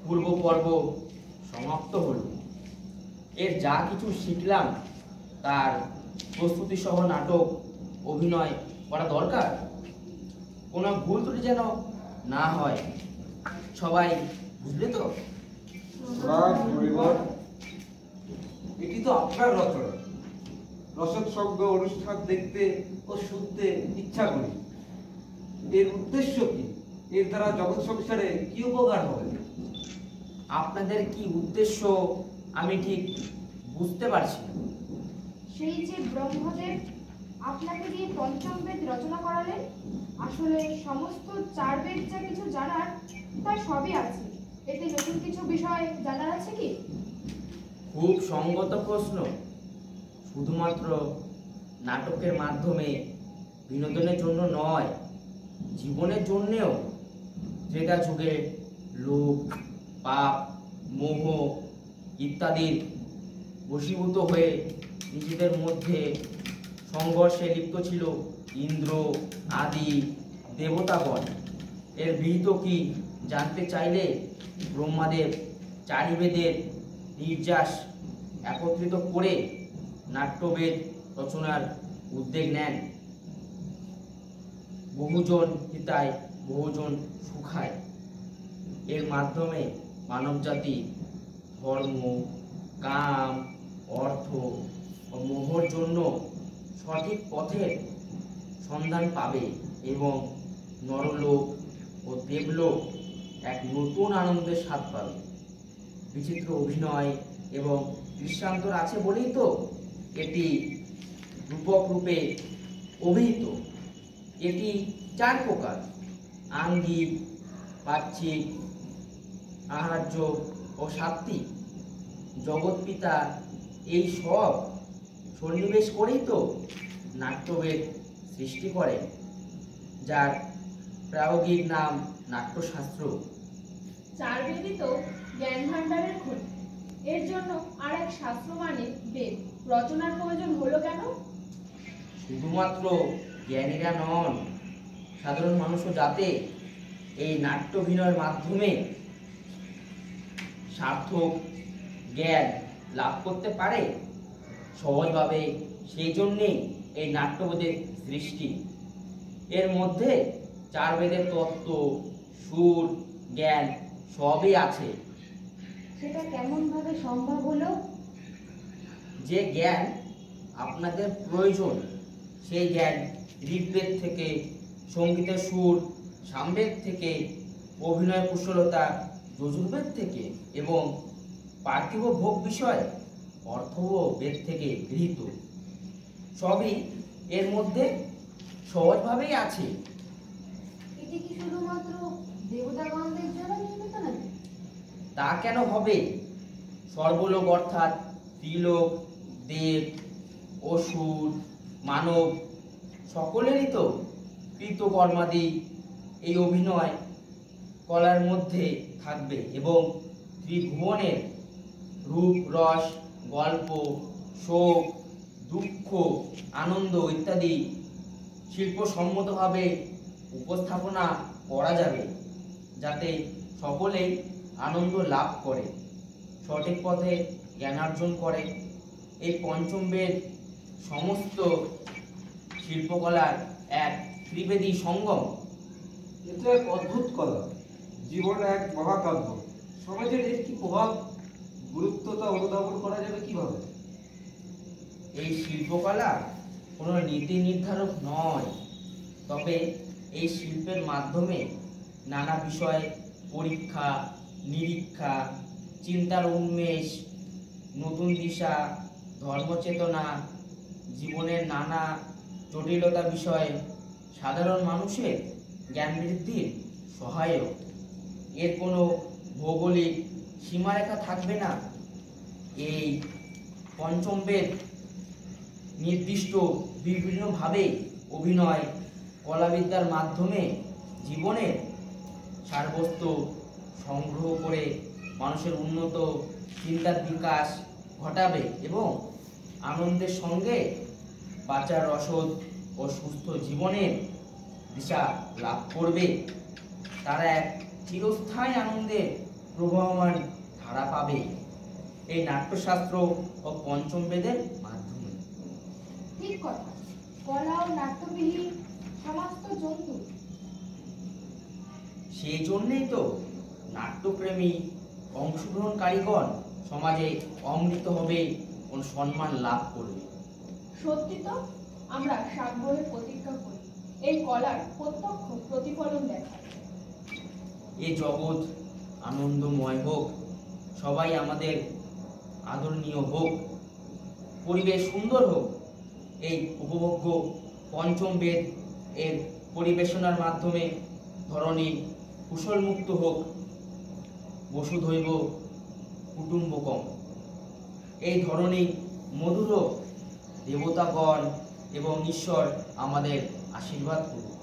পূর্ব পর্ব সমাপ্ত হল। এর যা কিছু শিখলাম তার প্রস্তুতি সহ নাটক অভিনয় করা দরকার। কোনো ভুল ত্রুটি যেন না হয়। সবাই বুঝলে তো? এটি তো আপনার রচনা। রসদ অনুষ্ঠান দেখতে ও শুনতে ইচ্ছা করি। এর উদ্দেশ্য কি? এর দ্বারা জগৎ সংসারে কি উপকার হবে? আপনাদের কি উদ্দেশ্য আমি ঠিক বুঝতে পারছি না। সেই যে ব্রহ্মদেব আপনাকে দিয়ে পঞ্চম বেদ রচনা করালেন, আসলে সমস্ত 4 বেদ যা কিছু জানার তার সবই আছে। এতে নতুন কিছু বিষয় জানার আছে কি? খুব সঙ্গত প্রশ্ন। শুধুমাত্র নাটকের মাধ্যমে বিনোদনের জন্য নয়, জীবনের জন্যেও ত্রেতা যুগে লোভ, পাপ, মোহ ইত্যাদির বশীভূত হয়ে নিজেদের মধ্যে সংঘর্ষে লিপ্ত ছিল ইন্দ্র আদি দেবতাগণ। এর বিহিত কি জানতে চাইলে ব্রহ্মাদেব 4 বেদের নির্যাস একত্রিত করে নাট্যবেদ রচনার উদ্যোগ নেন। বহুজন হিতায় বহুজন সুখায়। এর মাধ্যমে মানবজাতি ধর্ম, কাম, অর্থ ও মোহর জন্য সঠিক পথের সন্ধান পাবে এবং নরলোক ও দেবলোক এক নতুন আনন্দের স্বাদ পাবে। বিচিত্র অভিনয় এবং দৃশ্যান্তর আছে বলেই তো এটি রূপক রূপে অভিহিত। এটি 4 প্রকার: আঙ্গিক, বাহ্যিক, আহার্য ও সাত্ত্বিক। জগৎপিতা এই সব সন্নিবেশ করেই তো নাট্যবেদ সৃষ্টি করেন, যার প্রায়োগিক নাম নাট্যশাস্ত্র। 4 বেদই তো জ্ঞান ভাণ্ডারের খনি। এর জন্য আর এক শাস্ত্র মানে বেদ রচনার প্রয়োজন হলো কেন? শুধুমাত্র জ্ঞানীরা নন, সাধারণ মানুষও যাতে এই নাট্যাভিনয়ের মাধ্যমে সার্থক জ্ঞান লাভ করতে পারে সহজভাবে, সেই জন্যেই এই নাট্যবেদের সৃষ্টি। এর মধ্যে 4 বেদের তত্ত্ব, সুর, জ্ঞান সবই আছে। সেটা কেমন ভাবে সম্ভব হলো? যে জ্ঞান আপনাদের প্রয়োজন সেই জ্ঞান ঋগ্বেদ থেকে, সঙ্গীতের সুর সামবেদ থেকে, অভিনয় কুশলতা যজুর্বেদ থেকে এবং পার্থিব ভোগ বিষয় অর্থব বেদ থেকে গৃহীত। সবই এর মধ্যে সহজভাবেই আছে। এটি কি শুধুমাত্র দেবতাগণদের জন্য নির্মিত নাকি? তা কেন হবে? সর্বলোক অর্থাৎ ত্রিলোক, দেব, অসুর, মানব সকলেরই তো কৃতকর্মাদি এই অভিনয় কলার মধ্যে থাকবে এবং ত্রিভুবনের রূপ, রস, গল্প, শোক, দুঃখ, আনন্দ ইত্যাদি শিল্পসম্মতভাবে উপস্থাপনা করা যাবে, যাতে সকলেই আনন্দ লাভ করে, সঠিক পথে জ্ঞানার্জন করে। এই পঞ্চম বেদ সমস্ত শিল্পকলার এক ত্রিবেদী সঙ্গম। এটা এক অদ্ভুত কলা, জীবনে এক মহাকাব্য। সমাজের এর কি প্রভাব, গুরুত্বতা অনুধাবন করা যাবে কিভাবে? এই শিল্পকলা কোনো নীতি নির্ধারক নয়, তবে এই শিল্পের মাধ্যমে নানা বিষয়ে পরীক্ষা নিরীক্ষা, চিন্তার উন্মেষ, নতুন দিশা, ধর্মচেতনা, জীবনের নানা জটিলতা বিষয়ে সাধারণ মানুষের জ্ঞান বৃদ্ধির সহায়ক। এর কোনো ভৌগোলিক সীমারেখা থাকবে না। এই পঞ্চম বেদ নির্দিষ্ট বিভিন্নভাবে অভিনয় কলাবিদ্যার মাধ্যমে জীবনের সারবস্তু সংগ্রহ করে মানুষের উন্নত চিন্তার বিকাশ ঘটাবে এবং আনন্দের সঙ্গে বাঁচার রসদ ও সুস্থ জীবনের দিশা লাভ করবে। তারা এক চিরস্থায়ী আনন্দে প্রবাহমান ধারা পাবে এই নাট্যশাস্ত্র ও পঞ্চম বেদের মাধ্যমে। ঠিক কথা। কলা ও নাট্যবিহীন সমস্ত জন্তু। সেই জন্যেই তো নাট্যপ্রেমী অংশগ্রহণকারীগণ সমাজে অমৃত হবে ও সম্মান লাভ করবে। সত্যি তো, আমরা সাগ্রহে প্রতীক্ষা করি এই কলার প্রত্যক্ষ প্রতিফলন দেখার। এ জগৎ আনন্দময় হোক, সবাই আমাদের আদরণীয় হোক, পরিবেশ সুন্দর হোক। এই উপভোগ্য পঞ্চম বেদ এর পরিবেশনার মাধ্যমে ধরণী কুশলমুক্ত হোক। বসুধৈব কুটুম্বকম। এই ধরণী মধুর হোক। দেবতাগণ এবং ঈশ্বর আমাদের আশীর্বাদ করুন।